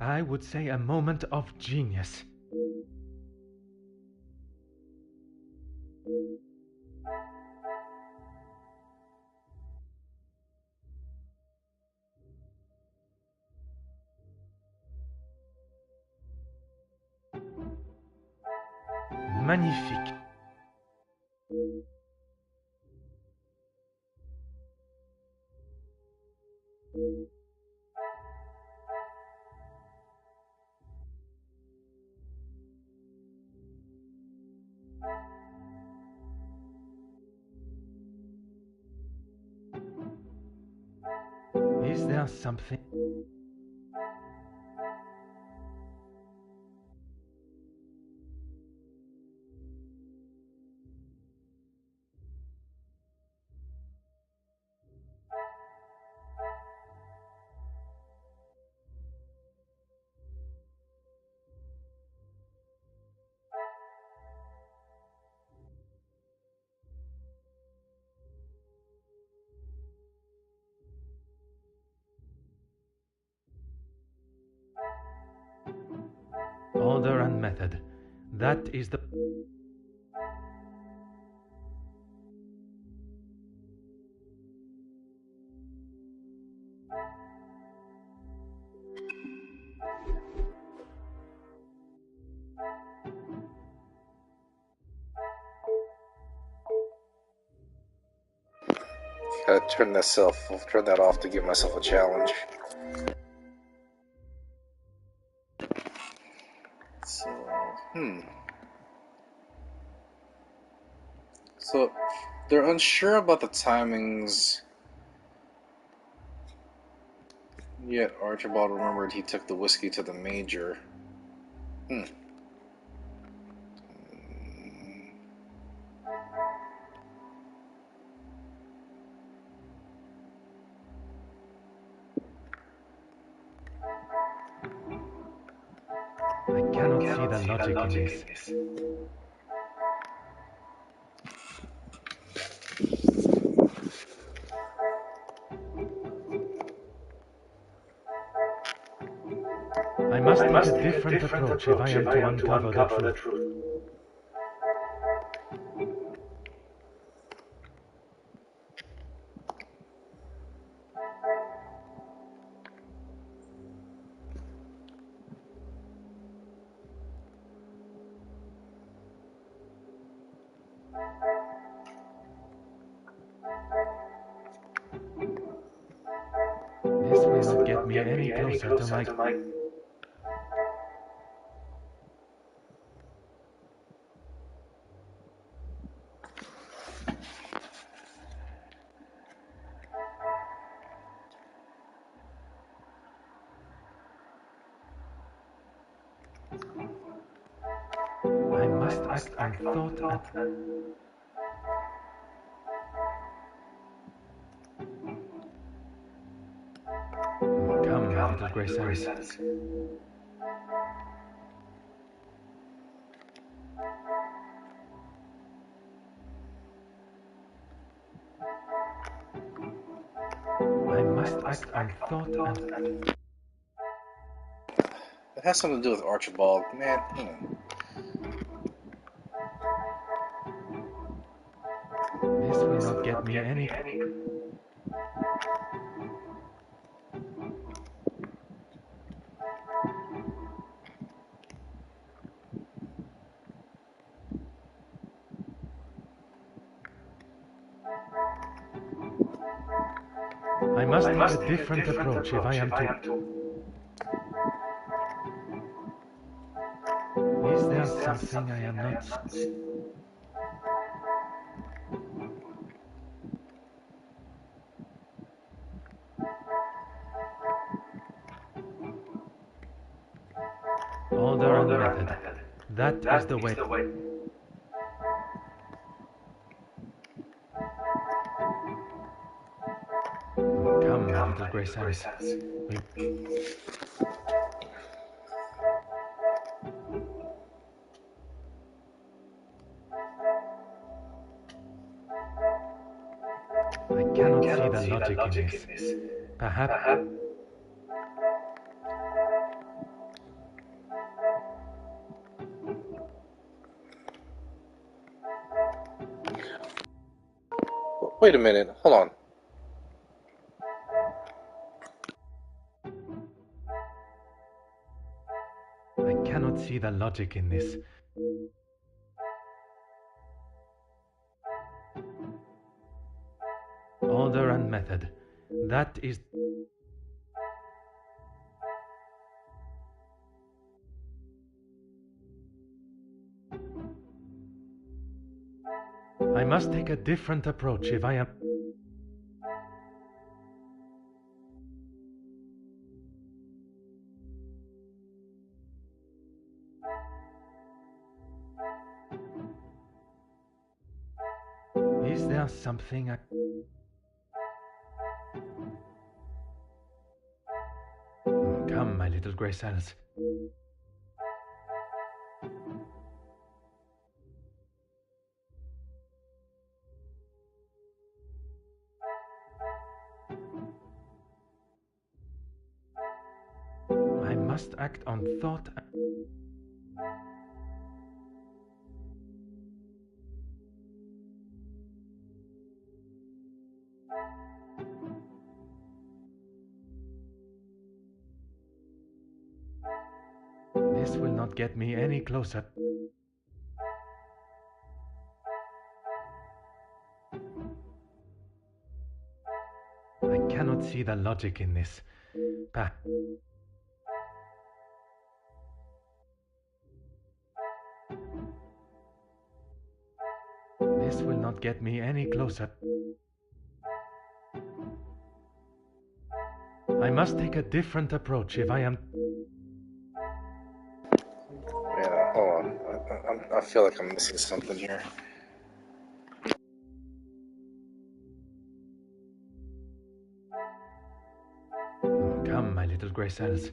Speaker 2: I would say a moment of genius. Magnifique. Is there something? Order and method. That is the...
Speaker 1: Gotta turn that off to give myself a challenge. So, So, they're unsure about the timings. Yet Archibald remembered he took the whiskey to the Major.
Speaker 2: I cannot see the logic in this. I must take a different approach if I am to uncover the truth. This will not get me any closer to my... I must act on thought and... Come, little Grey Sense. I must act on thought and...
Speaker 1: It has something to do with Archibald, man.
Speaker 2: This will not get me any... I must take a different approach if I am to... Is there something I am not... Order and method. That is the way. Come, little Grace Alice. I cannot see the logic in this. Perhaps...
Speaker 1: Wait a minute, hold on.
Speaker 2: I cannot see the logic in this. Order and method. That is... I must take a different approach if I am... Is there something I... Come, my little Grace Alice. I must act on thought. This will not get me any closer. I cannot see the logic in this. This will not get me any closer. I must take a different approach if I am...
Speaker 1: Yeah, hold on. I feel like I'm missing something here.
Speaker 2: Come, my little Grace Alice.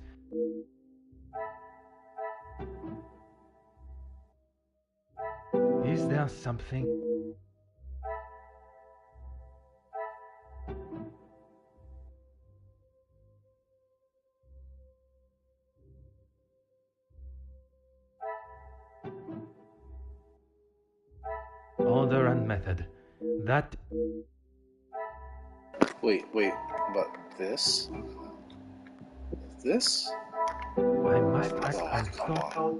Speaker 2: Is there something... Order and method. That...
Speaker 1: Wait, but this? This?
Speaker 2: I must act on thought.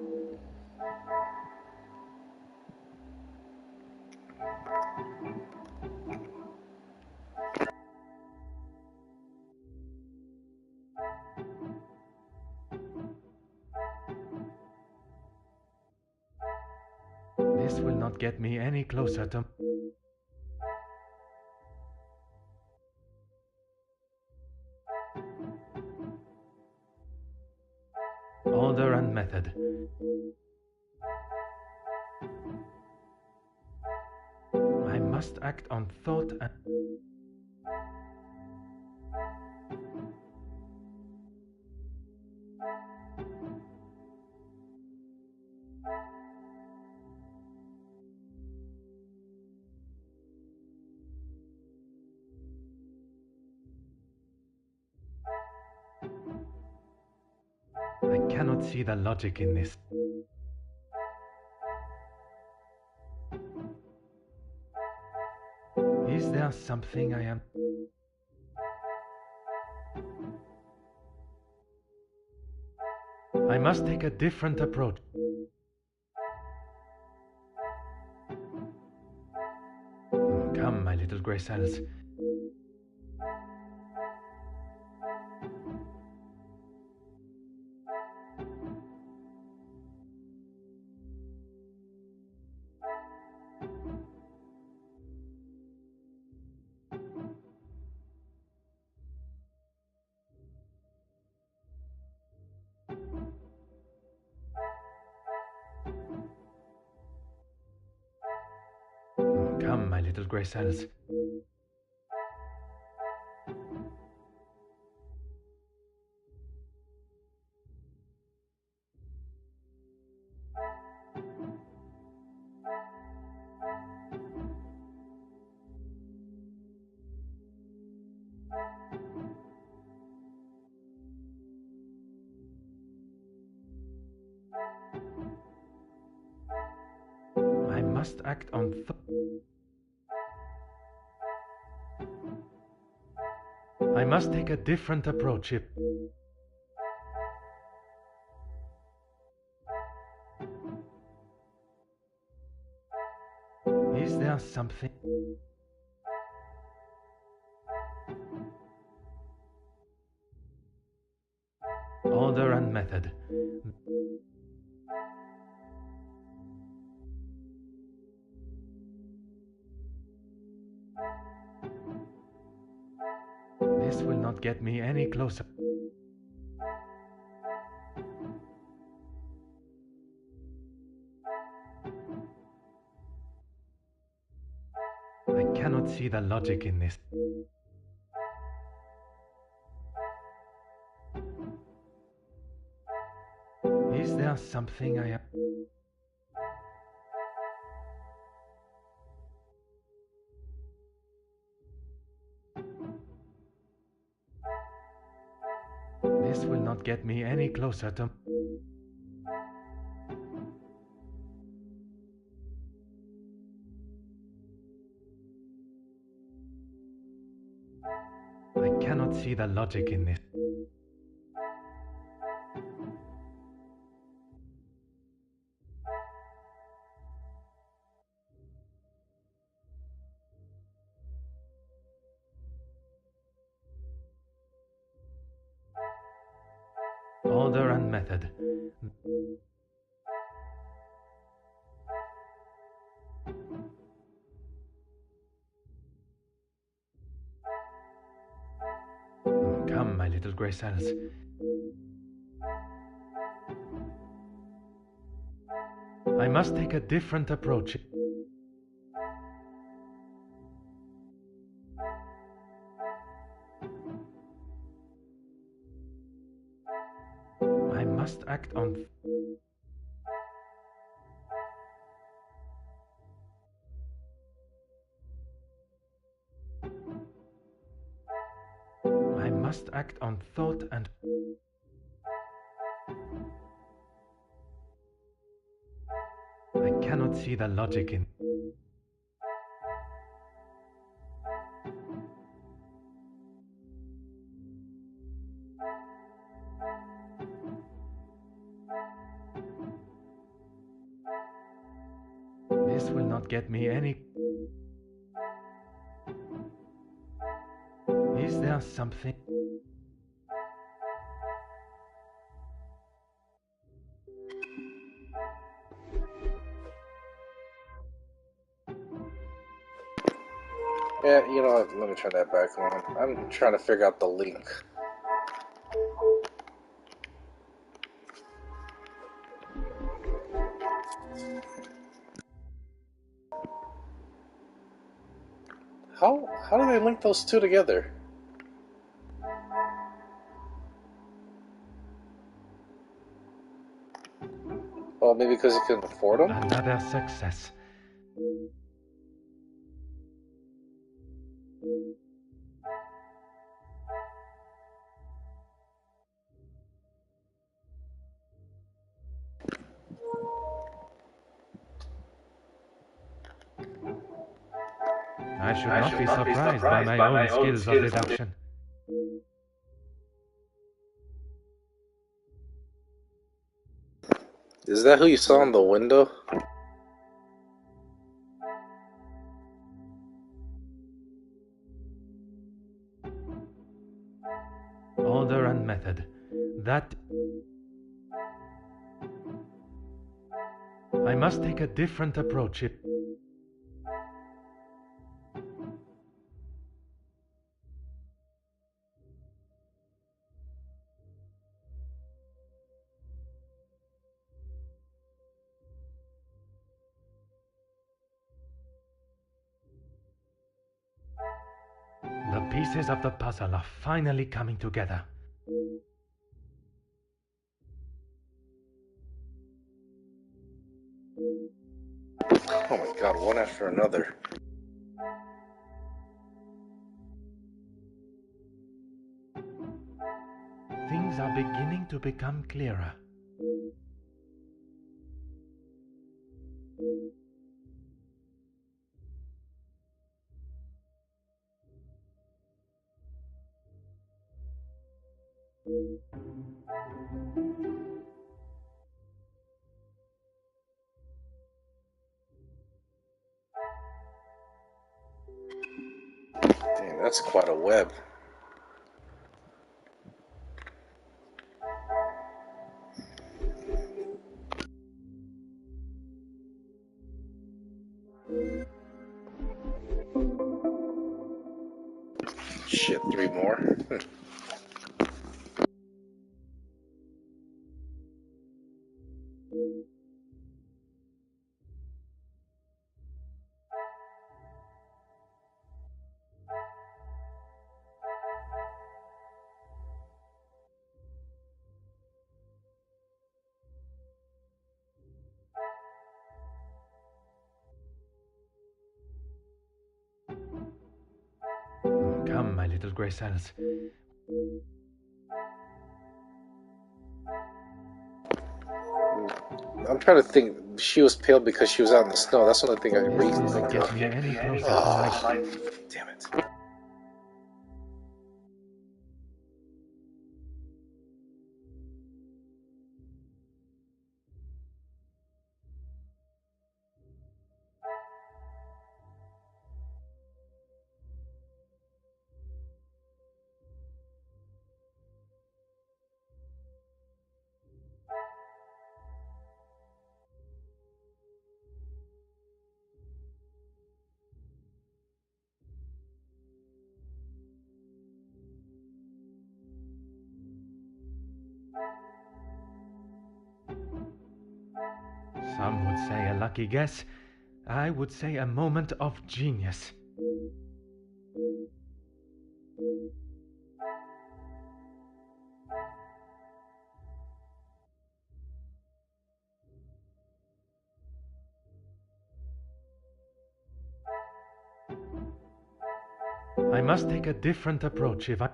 Speaker 2: This will not get me any closer to... Order and method. I must act on thought and... I cannot see the logic in this. Is there something I am... I must take a different approach. Come, my little Grace Alice. my little grey cells. I must act on I must take a different approach if... Is there something... Order and method. This will not get me any closer. I cannot see the logic in this. Is there something I... This will not get me any closer to... I cannot see the logic in this. Order and method. Come, my little grey cells. I must take a different approach. I must act on... I must act on thought and... I cannot see the logic in... This will not get me any... Is there something...
Speaker 1: Yeah, you know what? Let me turn that back on. I'm trying to figure out the link. How do they link those two together? Well, maybe because you couldn't afford them?
Speaker 2: Another success. I should not be surprised by my own skills of deduction.
Speaker 1: Is that who you saw in the window?
Speaker 2: Order and method. That... I must take a different approach. pieces of the puzzle are finally coming together.
Speaker 1: Oh my god, one after another.
Speaker 2: Things are beginning to become clearer.
Speaker 1: Damn, that's quite a web. Shit, 3 more.
Speaker 2: Come, my little grey cells.
Speaker 1: I'm trying to think. She was pale because she was out in the snow. That's the only thing I can really think
Speaker 2: Get
Speaker 1: of.
Speaker 2: me any closer
Speaker 1: Oh,
Speaker 2: to my...
Speaker 1: damn it.
Speaker 2: Some would say a lucky guess. I would say a moment of genius. I must take a different approach if I...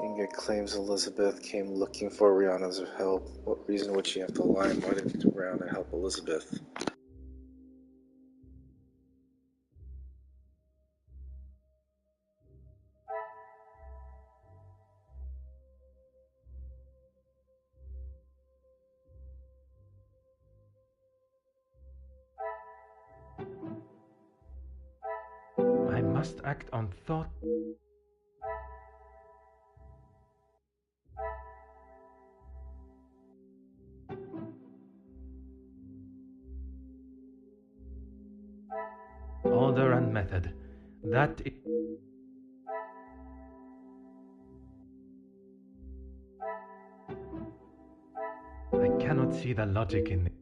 Speaker 1: Inga claims Elizabeth came looking for Rihanna's help. What reason would she have to lie? Why did Rihanna help Elizabeth?
Speaker 2: I must act on thought... order and method. That is... I cannot see the logic in it.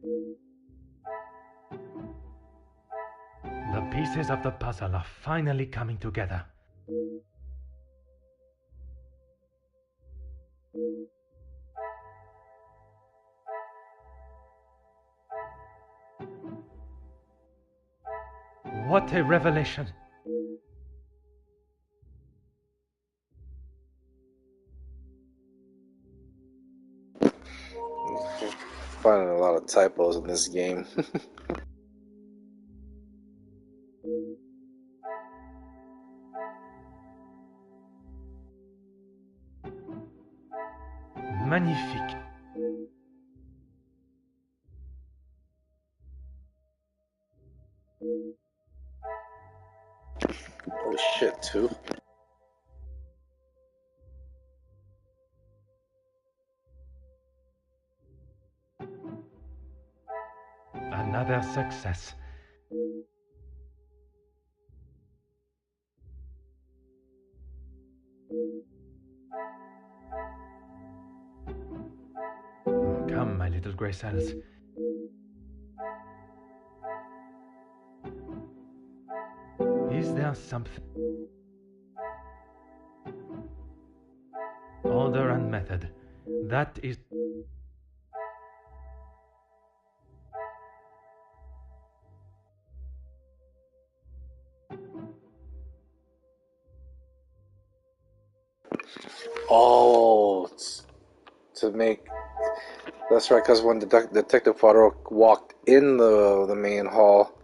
Speaker 2: The pieces of the puzzle are finally coming together. What a revelation!
Speaker 1: Finding a lot of typos in this game.
Speaker 2: Magnifique!
Speaker 1: Holy shit, too.
Speaker 2: Another success. Come, my little grey cells. Is there something? Order and method. That is...
Speaker 1: Oh, to make... That's right, because when Detective Poirot walked in the main hall,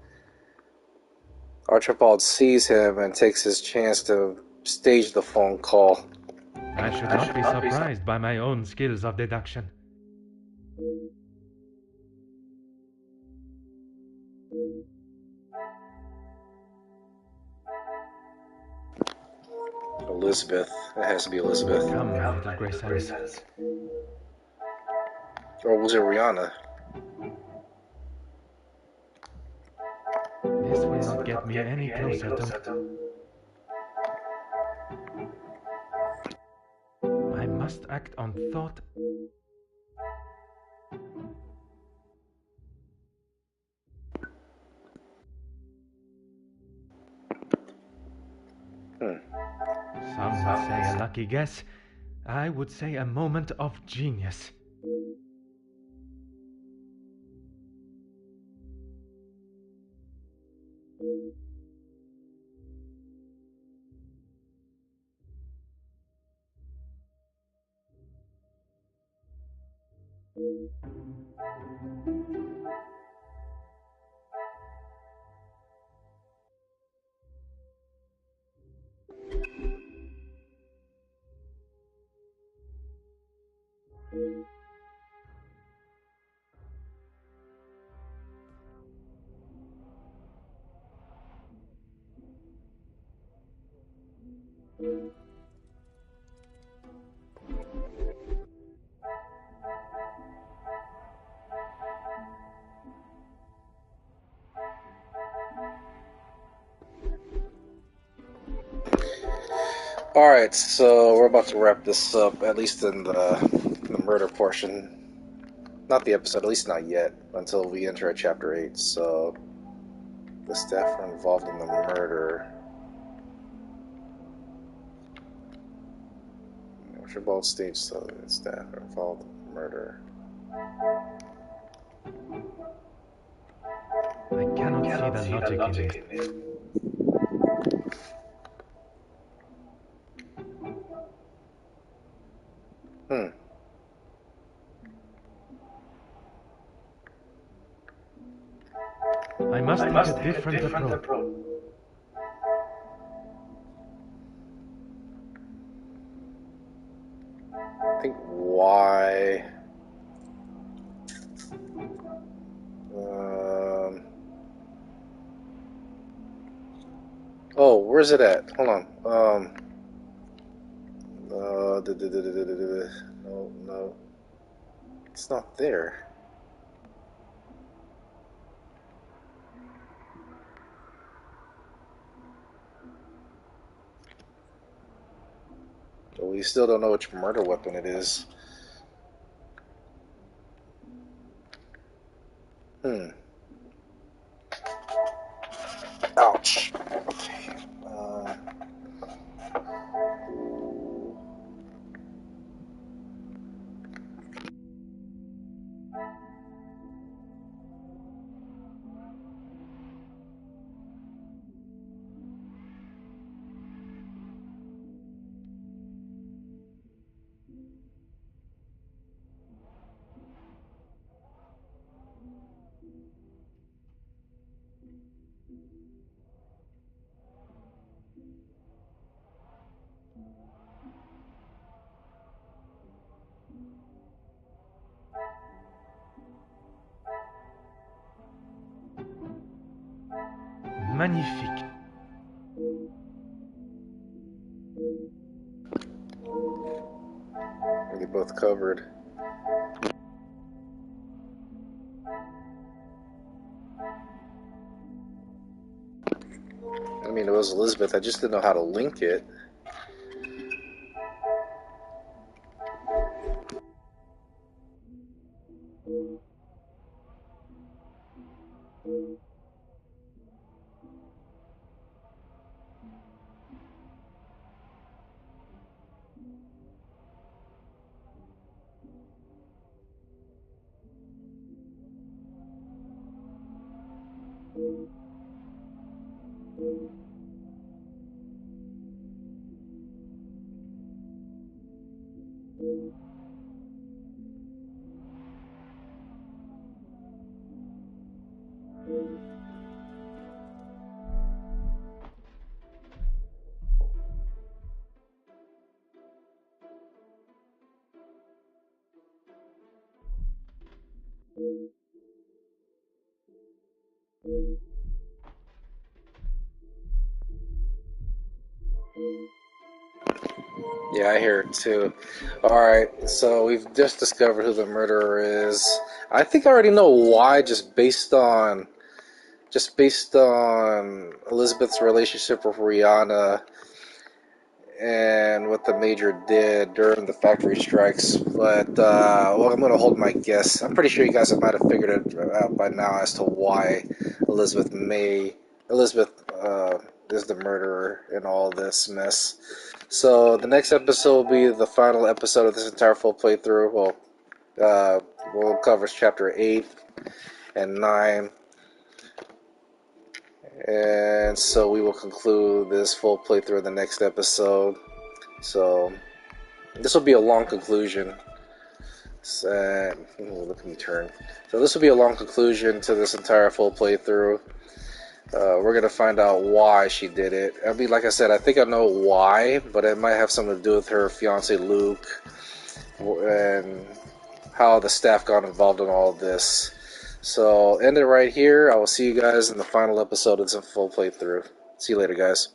Speaker 1: Archibald sees him and takes his chance to stage the phone call.
Speaker 2: I should not be surprised by my own skills of deduction.
Speaker 1: Elizabeth. It has to be Elizabeth.
Speaker 2: Come, my little grey cells.
Speaker 1: Or was it Rihanna?
Speaker 2: This will not get me any closer to... I must act on thought. Some would say a lucky guess. I would say a moment of genius.
Speaker 1: Alright, so we're about to wrap this up, at least in the murder portion. Not the episode, at least not yet, until we enter at Chapter 8. So, the staff are involved in the murder. Archibald stage so the staff are involved in the murder.
Speaker 2: I cannot see the logic in it. I must take a different approach.
Speaker 1: I think why... Oh, where's it at? Hold on. No. It's not there. But we still don't know which murder weapon it is. Ouch. Okay.
Speaker 2: Magnifique.
Speaker 1: Are they both covered? I mean, it was Elizabeth. I just didn't know how to link it. Yeah, I hear it too. Alright, so we've just discovered who the murderer is. I think I already know why, just based on Elizabeth's relationship with Rihanna and what the Major did during the factory strikes. But well, I'm gonna hold my guess. I'm pretty sure you guys might have figured it out by now as to why Elizabeth is the murderer in all this mess. So the next episode will be the final episode of this entire full playthrough. We'll cover chapter 8 and 9. And so we will conclude this full playthrough in the next episode. So this will be a long conclusion. Look at me turn. So this will be a long conclusion to this entire full playthrough. We're going to find out why she did it. I mean, like I said, I think I know why, but it might have something to do with her fiancé Luke and how the staff got involved in all of this. So, end it right here. I will see you guys in the final episode of this full playthrough. See you later, guys.